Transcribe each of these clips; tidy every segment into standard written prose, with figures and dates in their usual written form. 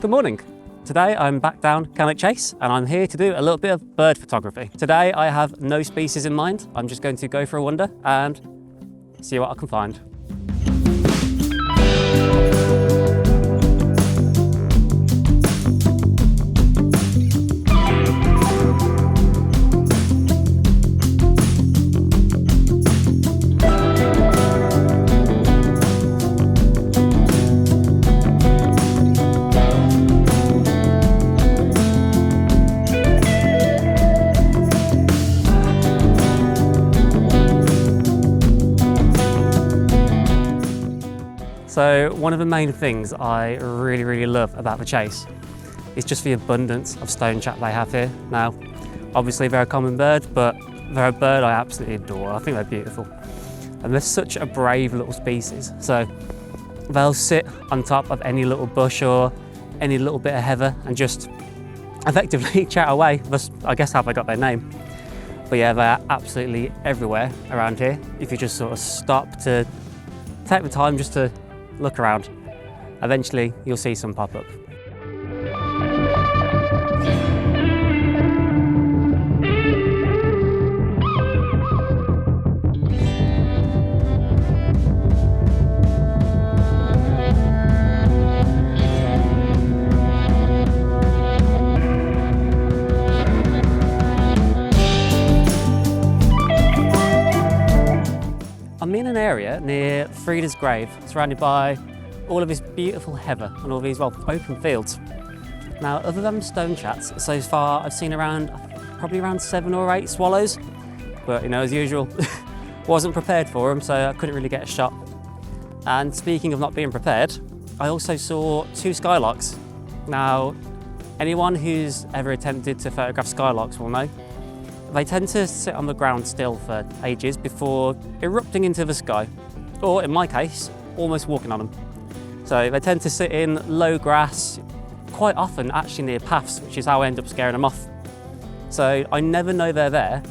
Good morning. Today I'm back down Cannock Chase and I'm here to do a little bit of bird photography. Today I have no species in mind. I'm just going to go for a wander and see what I can find. So one of the main things I really love about the chase is just the abundance of stonechat they have here. Now, obviously they're a common bird, but they're a bird I absolutely adore. I think they're beautiful. And they're such a brave little species. So they'll sit on top of any little bush or any little bit of heather and just effectively chat away. That's, I guess, how they got their name. But yeah, they're absolutely everywhere around here. If you just sort of stop to take the time just to look around, eventually you'll see some pop up. I'm in an area near Frida's grave, surrounded by all of this beautiful heather and all these, well, open fields. Now, other than stonechats, so far I've seen probably around 7 or 8 swallows, but you know, as usual, wasn't prepared for them, so I couldn't really get a shot. And speaking of not being prepared, I also saw 2 skylarks. Now, anyone who's ever attempted to photograph skylarks will know they tend to sit on the ground still for ages before erupting into the sky, or in my case, almost walking on them. So they tend to sit in low grass, quite often actually near paths, which is how I end up scaring them off. So I never know they're there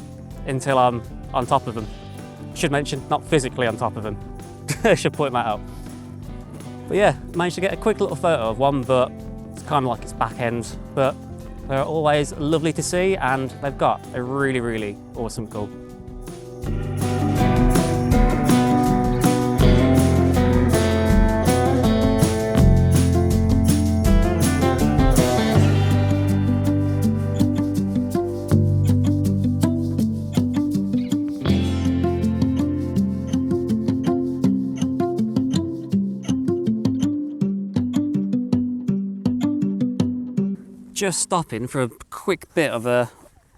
until I'm on top of them. Should mention, not physically on top of them. I should point that out. But yeah, managed to get a quick little photo of one, but it's kind of like its back end. But they're always lovely to see and they've got a really awesome call. Just stopping for a quick bit of a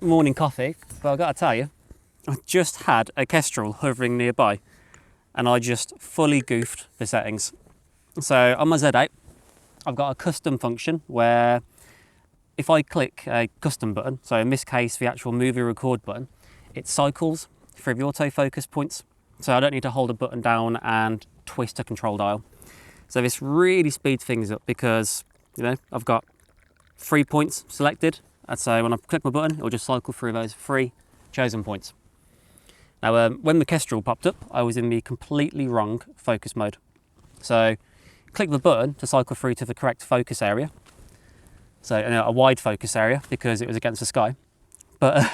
morning coffee, but I've got to tell you, I just had a kestrel hovering nearby and I just fully goofed the settings. So on my Z8, I've got a custom function where if I click a custom button, so in this case the actual movie record button, it cycles through the autofocus points. So I don't need to hold a button down and twist a control dial. So this really speeds things up because, you know, I've got 3 points selected, and so when I click my button, it'll just cycle through those 3 chosen points. Now, when the kestrel popped up, I was in the completely wrong focus mode. So, click the button to cycle through to the correct focus area. So, you know, a wide focus area because it was against the sky. But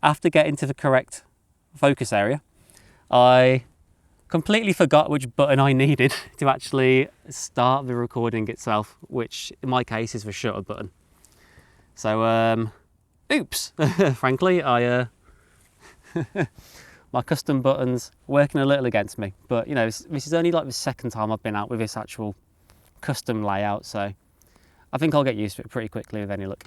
after getting to the correct focus area, I completely forgot which button I needed to actually start the recording itself, which in my case is the shutter button. So, oops, frankly, my custom buttons working a little against me. But you know, this is only like the second time I've been out with this actual custom layout, so I think I'll get used to it pretty quickly with any luck.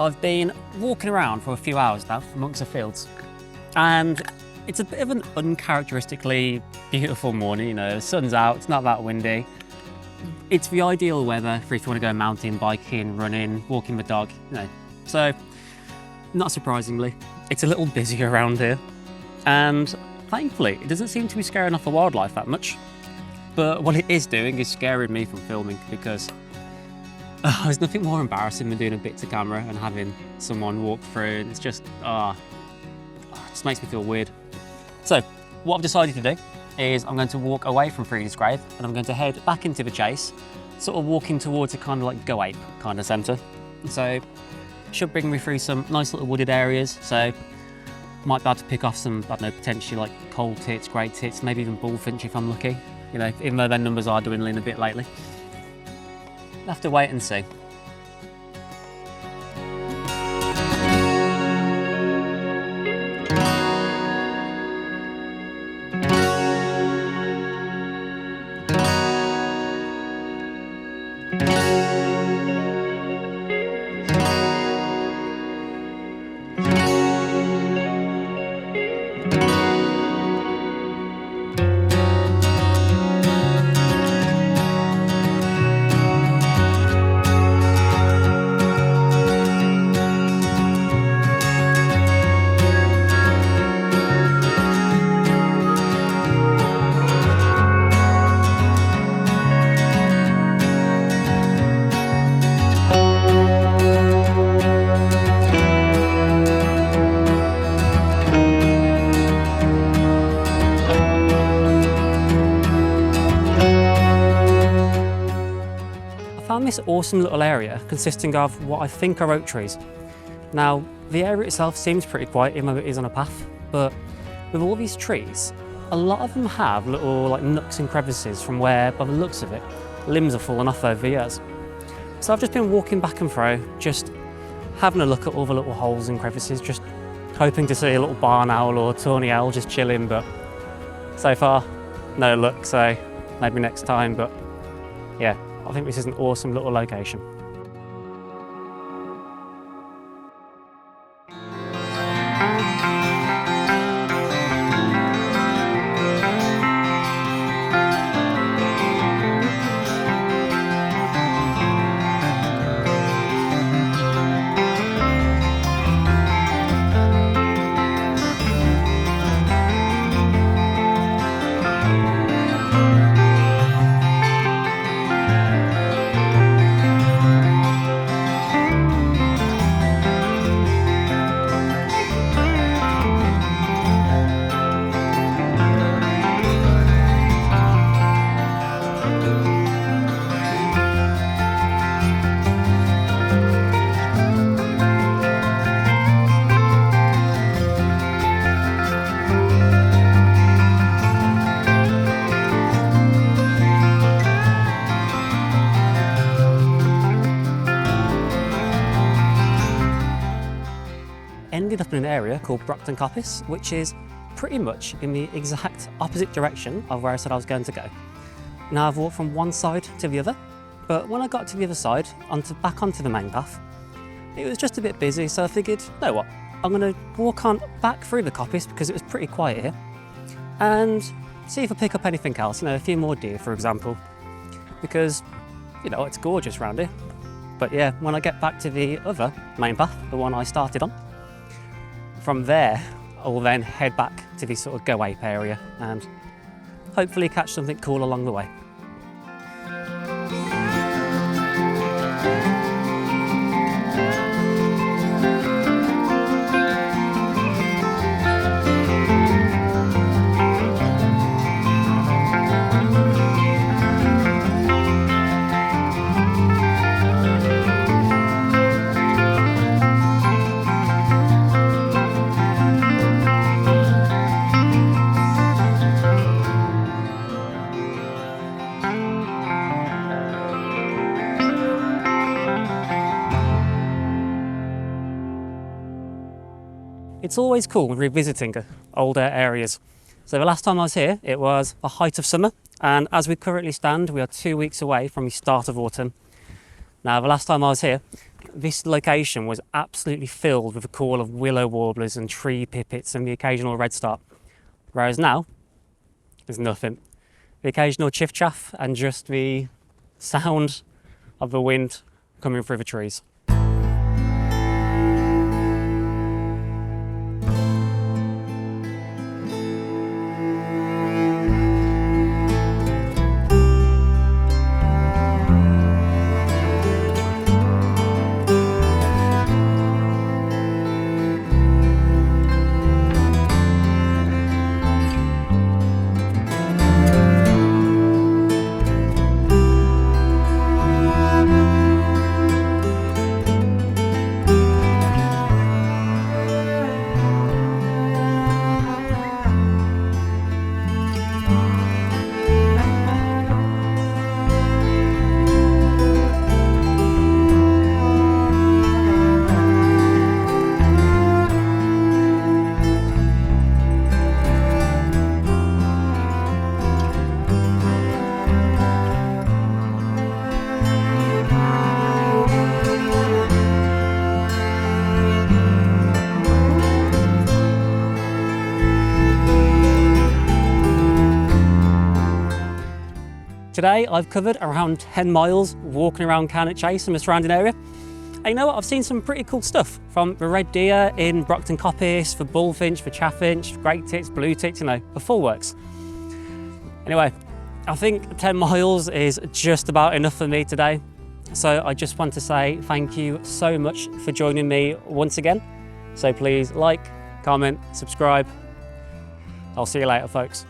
I've been walking around for a few hours now amongst the fields, and it's a bit of an uncharacteristically beautiful morning. You know, the sun's out, it's not that windy. It's the ideal weather for if you want to go mountain biking, running, walking the dog, you know. So, not surprisingly, it's a little busy around here, and thankfully it doesn't seem to be scaring off the wildlife that much. But what it is doing is scaring me from filming, because there's nothing more embarrassing than doing a bit to camera and having someone walk through, and it's just, it just makes me feel weird. So what I've decided to do is I'm going to walk away from Freedy's grave and I'm going to head back into the chase, sort of walking towards a kind of like go ape kind of centre. So should bring me through some nice little wooded areas, so might be able to pick off some, I don't know, potentially like coal tits, grey tits, maybe even bullfinch if I'm lucky. You know, even though their numbers are dwindling a bit lately. I'll have to wait and see. This awesome little area consisting of what I think are oak trees. Now, the area itself seems pretty quiet, even though it is on a path, but with all these trees, a lot of them have little like nooks and crevices from where, by the looks of it, limbs have fallen off over the years. So I've just been walking back and through, just having a look at all the little holes and crevices, just hoping to see a little barn owl or tawny owl just chilling, but so far, no luck, so maybe next time, but yeah. I think this is an awesome little location. Ended up in an area called Brockton Coppice, which is pretty much in the exact opposite direction of where I said I was going to go. Now I've walked from one side to the other, but when I got to the other side, back onto the main path, it was just a bit busy, so I figured, you know what, I'm going to walk on back through the coppice because it was pretty quiet here, and see if I pick up anything else, you know, a few more deer, for example, because, you know, it's gorgeous around here. But yeah, when I get back to the other main path, the one I started on, from there, I will then head back to this sort of go ape area and hopefully catch something cool along the way. It's always cool revisiting older areas. So the last time I was here, it was the height of summer, and as we currently stand, we are 2 weeks away from the start of autumn. Now, the last time I was here, this location was absolutely filled with the call of willow warblers and tree pipits and the occasional redstart. Whereas now, there's nothing. The occasional chiff-chaff and just the sound of the wind coming through the trees. Today I've covered around 10 miles walking around Cannock Chase and the surrounding area. And you know what, I've seen some pretty cool stuff, from the red deer in Brockton Coppice, for bullfinch, for chaffinch, great tits, blue tits, you know, the full works. Anyway, I think 10 miles is just about enough for me today. So I just want to say thank you so much for joining me once again. So please like, comment, subscribe. I'll see you later, folks.